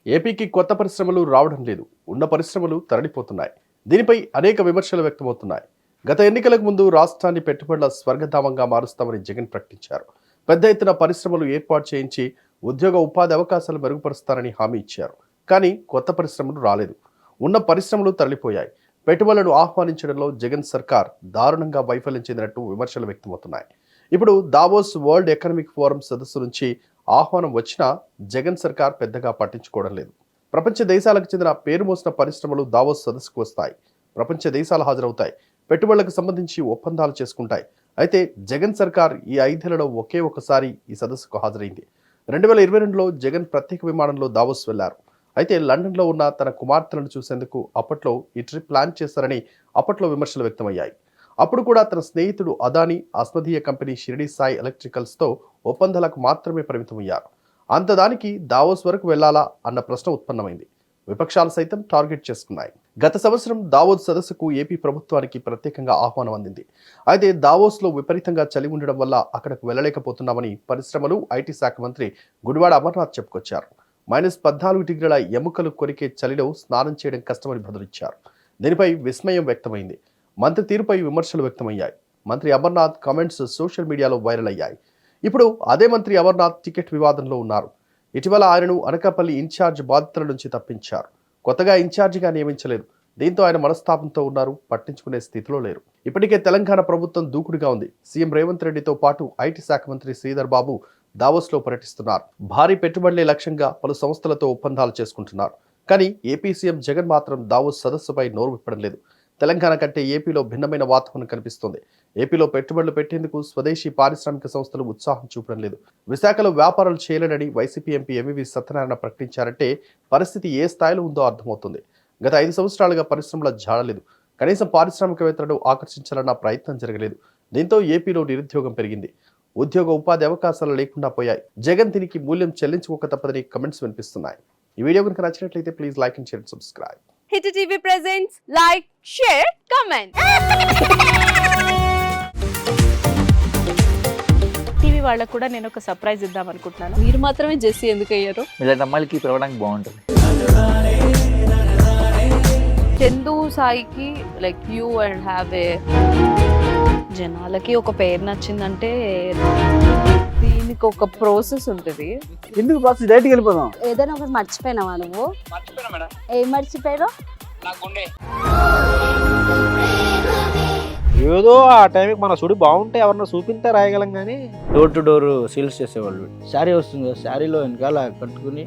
ఏపీకి కొత్త పరిశ్రమలు రావడం లేదు, ఉన్న పరిశ్రమలు తరలిపోతున్నాయి. దీనిపై అనేక విమర్శలు వ్యక్తమవుతున్నాయి. గత ఎన్నికలకు ముందు రాష్ట్రాన్ని పెట్టుబడుల స్వర్గధామంగా మారుస్తామని జగన్ ప్రకటించారు. పెద్ద ఎత్తున పరిశ్రమలు ఏర్పాటు చేయించి ఉద్యోగ ఉపాధి అవకాశాలు మెరుగుపరుస్తారని హామీ ఇచ్చారు. కానీ కొత్త పరిశ్రమలు రాలేదు, ఉన్న పరిశ్రమలు తరలిపోయాయి. పెట్టుబడులను ఆహ్వానించడంలో జగన్ సర్కార్ దారుణంగా వైఫల్యం చెందినట్టు విమర్శలు వ్యక్తమవుతున్నాయి. ఇప్పుడు దావోస్ వరల్డ్ ఎకనామిక్ ఫోరం సదస్సు నుంచి ఆహ్వానం వచ్చినా జగన్ సర్కార్ పెద్దగా పట్టించుకోవడం లేదు. ప్రపంచ దేశాలకు చెందిన పేరు మోసిన పరిశ్రమలు దావోస్ సదస్సుకు వస్తాయి. ప్రపంచ దేశాలు హాజరవుతాయి, పెట్టుబడులకు సంబంధించి ఒప్పందాలు చేసుకుంటాయి. అయితే జగన్ సర్కార్ ఈ 5 ఏళ్లలో ఒకే ఒకసారి ఈ సదస్సుకు హాజరైంది. 2022లో జగన్ ప్రత్యేక విమానంలో దావోస్ వెళ్లారు. అయితే లండన్లో ఉన్న తన కుమార్తెలను చూసేందుకు అప్పట్లో ఈ ట్రిప్ ప్లాన్ చేశారని అప్పట్లో విమర్శలు వ్యక్తమయ్యాయి. అప్పుడు కూడా తన స్నేహితుడు అదానీ అస్మదీయ కంపెనీ షిరిడి సాయి ఎలక్ట్రికల్స్తో ఒప్పందాలకు మాత్రమే పరిమితమయ్యారు. అంతదానికి దావోస్ వరకు వెళ్లాలా అన్న ప్రశ్న ఉత్పన్నమైంది. విపక్షాలు సైతం టార్గెట్ చేసుకున్నాయి. గత సంవత్సరం దావోస్ సదస్సుకు ఏపీ ప్రభుత్వానికి ప్రత్యేకంగా ఆహ్వానం అందింది. అయితే దావోస్లో విపరీతంగా చలి ఉండడం వల్ల అక్కడకు వెళ్లలేకపోతున్నామని పరిశ్రమలు, ఐటీ శాఖ మంత్రి గుడివాడ అమర్నాథ్ చెప్పుకొచ్చారు. -14 డిగ్రీల ఎముకలు కొరికే చలిలో స్నానం చేయడం కష్టమని బదులిచ్చారు. దీనిపై విస్మయం వ్యక్తమైంది. మంత్రి తీరుపై విమర్శలు వ్యక్తమయ్యాయి. మంత్రి అమర్నాథ్ కామెంట్స్ సోషల్ మీడియాలో వైరల్ అయ్యాయి. ఇప్పుడు అదే మంత్రి అమర్నాథ్ టికెట్ వివాదంలో ఉన్నారు. ఇటీవల ఆయనను అనకాపల్లి ఇన్ఛార్జ్ బాధ్యతల నుంచి తప్పించారు. కొత్తగా ఇన్ఛార్జిగా నియమించలేదు. దీంతో ఆయన మనస్తాపంతో ఉన్నారు, పట్టించుకునే స్థితిలో లేరు. ఇప్పటికే తెలంగాణ ప్రభుత్వం దూకుడుగా ఉంది. సీఎం రేవంత్ రెడ్డితో పాటు ఐటీ శాఖ మంత్రి శ్రీధర్ బాబు దావోస్లో పర్యటిస్తున్నారు. భారీ పెట్టుబడులే లక్ష్యంగా పలు సంస్థలతో ఒప్పందాలు చేసుకుంటున్నారు. కానీ ఏపీ సీఎం జగన్ మాత్రం దావోస్ సదస్సుపై నోరు విప్పడం లేదు. తెలంగాణ కంటే ఏపీలో భిన్నమైన వాతావరణం కనిపిస్తోంది. ఏపీలో పెట్టుబడులు పెట్టేందుకు స్వదేశీ పారిశ్రామిక సంస్థలు ఉత్సాహం చూపడం లేదు. విశాఖలో వ్యాపారాలు చేయలేనని వైసీపీ ఎంపీ ఎంవీవీ సత్యనారాయణ ప్రకటించారంటే పరిస్థితి ఏ స్థాయిలో ఉందో అర్థమవుతుంది. గత 5 సంవత్సరాలుగా పరిశ్రమల జాడలేదు. కనీసం పారిశ్రామికవేత్తలను ఆకర్షించాలన్న ప్రయత్నం జరగలేదు. దీంతో ఏపీలో నిరుద్యోగం పెరిగింది. ఉద్యోగ ఉపాధి అవకాశాలు లేకుండా పోయాయి. జగన్ దీనికి మూల్యం చెల్లించుకోక తప్పదని కమెంట్స్ వినిపిస్తున్నాయి. ఈ వీడియో కనుక నచ్చినట్లయితే please like and share, subscribe. Hit TV presents like, share, comment. TV వాళ్ళకు కూడా నేను ఒక సర్ప్రైజ్ ఇద్దాం అనుకుంటున్నాను. మీరు మాత్రమే జెస్సీ ఎందుకు అయ్యారు? ఇలాంటి అమ్మాయిలకి పిలవడానికి బాగుంటుంది. చందు సాయికి like you and have a జనాలకి ఒక పేరు నచ్చిందంటే దీనికి ఒక ప్రాసెస్ ఉంటుంది. ఎందుకు ప్రాసెస్ డైరెక్ట్గా వెళ్ళిపోదాం. ఏదైనా ఒకటి మర్చిపోయినావా నువ్వు? ఏం మర్చిపోయావు? ఏదో ఆ టైంకి మన సుడి బాగుంటే ఎవరన్నా చూపిస్తే రాయగలం కానీ డోర్ టు డోర్ సేల్స్ చేసేవాళ్ళు. శారీ వస్తుంది, శారీలో వెనకాల కట్టుకుని